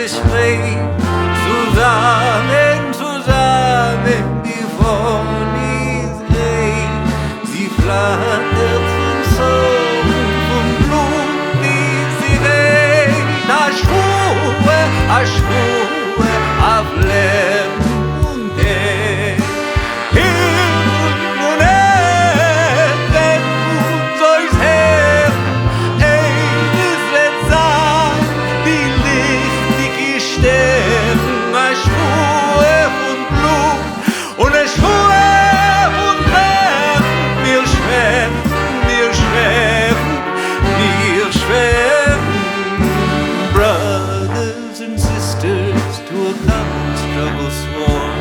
Gespräch, zusammen, zusammen, wie von Israel. Sie flattert vom Sohn, vom Blut, die sie weht. Aschur, auf Leben und Tod. Himmel und Erde, und soll's her, eines wird sein, die lichtige Sterne. Aschur von Blut und Aschur von Leben. Wir schweben, wir schweben, wir schweben. Brothers and sisters to a common struggle sworn,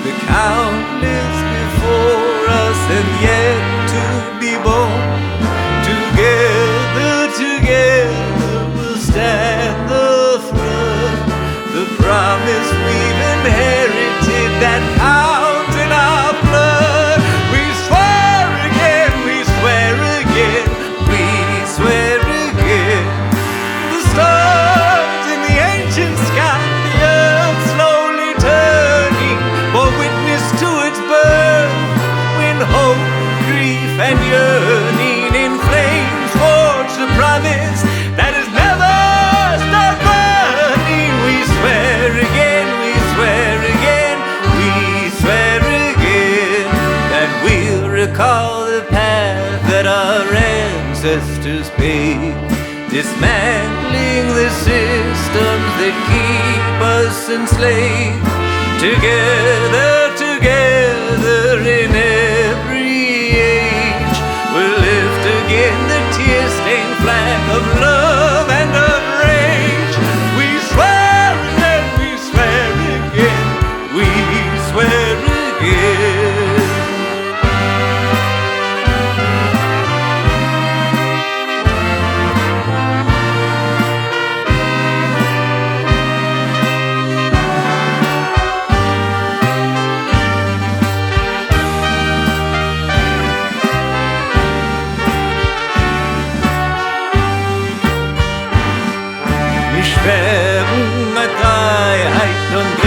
the countless before us and yet to be born. Together, together we'll stand the throne. The promise we've inherited that counts in our blood. We swear again, we swear again, we swear again. The stars in the ancient sky, the earth slowly turning, bore witness to its birth. When hope, grief, and yearning in flames forge the promise that has never stopped burning. We swear again, we swear again, we swear again that we'll recall the path that our ancestors paved, dismantling the systems that keep us enslaved. Together, together in every age, we'll lift again the tear-stained flag of love and of rage. We swear again, we swear again, we swear again. Wir schweben mit Freiheit und